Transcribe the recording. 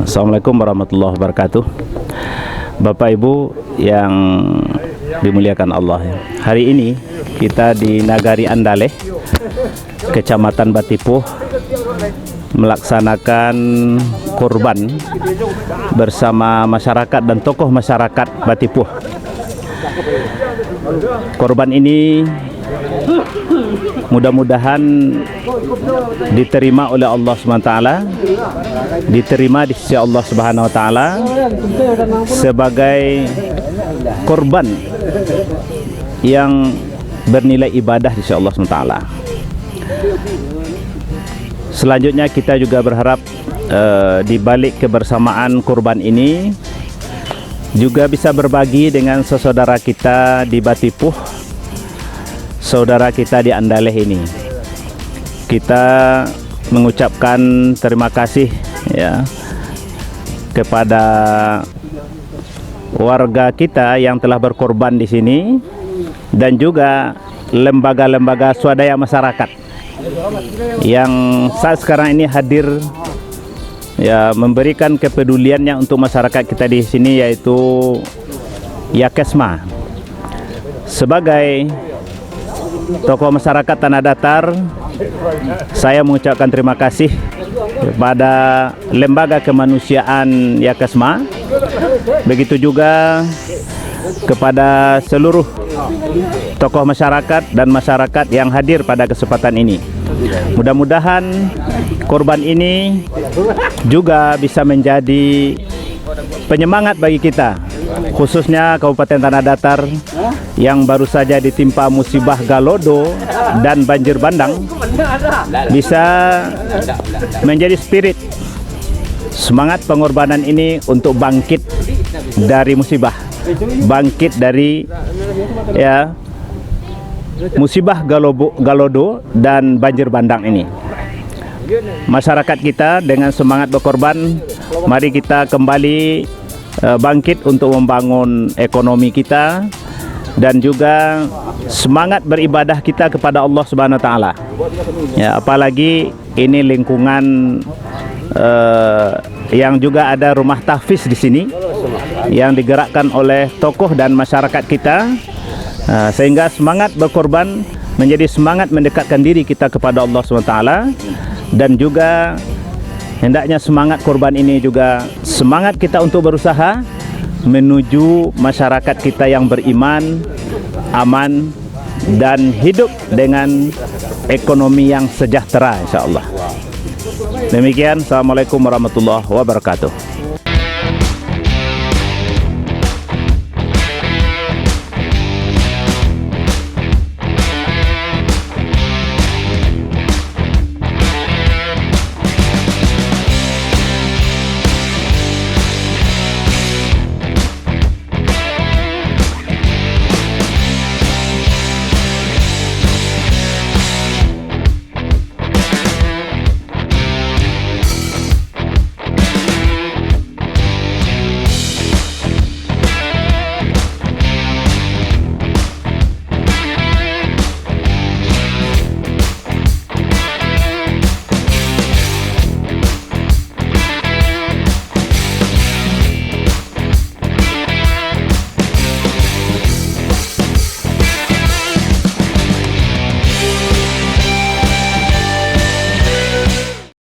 Assalamualaikum warahmatullahi wabarakatuh. Bapak Ibu yang dimuliakan Allah, hari ini kita di Nagari Andaleh, Kecamatan Batipuh, melaksanakan kurban bersama masyarakat dan tokoh masyarakat Batipuh. Kurban ini mudah-mudahan diterima oleh Allah SWT, diterima di sisi Allah Subhanahu wa Ta'ala sebagai kurban yang bernilai ibadah di sisi Allah SWT. Selanjutnya kita juga berharap di balik kebersamaan kurban ini juga bisa berbagi dengan saudara kita di Batipuh, saudara kita di Andaleh ini. Kita mengucapkan terima kasih ya kepada warga kita yang telah berkorban di sini dan juga lembaga-lembaga swadaya masyarakat yang saat sekarang ini hadir ya, memberikan kepeduliannya untuk masyarakat kita di sini, yaitu Yakesma. Sebagai tokoh masyarakat Tanah Datar, saya mengucapkan terima kasih kepada lembaga kemanusiaan Yakesma, begitu juga kepada seluruh tokoh masyarakat dan masyarakat yang hadir pada kesempatan ini. Mudah-mudahan kurban ini juga bisa menjadi penyemangat bagi kita, khususnya Kabupaten Tanah Datar yang baru saja ditimpa musibah Galodo dan banjir bandang, bisa menjadi spirit semangat pengorbanan ini untuk bangkit dari musibah, bangkit dari ya musibah Galodo dan banjir bandang ini. Masyarakat kita dengan semangat berkorban, mari kita kembali bangkit untuk membangun ekonomi kita dan juga semangat beribadah kita kepada Allah Subhanahu wa Ta'ala. Ya, apalagi ini lingkungan yang juga ada rumah tahfiz di sini yang digerakkan oleh tokoh dan masyarakat kita, sehingga semangat berkorban menjadi semangat mendekatkan diri kita kepada Allah Subhanahu wa Ta'ala. Dan juga hendaknya semangat korban ini juga semangat kita untuk berusaha menuju masyarakat kita yang beriman, aman, dan hidup dengan ekonomi yang sejahtera, insyaAllah. Demikian, Assalamualaikum warahmatullahi wabarakatuh.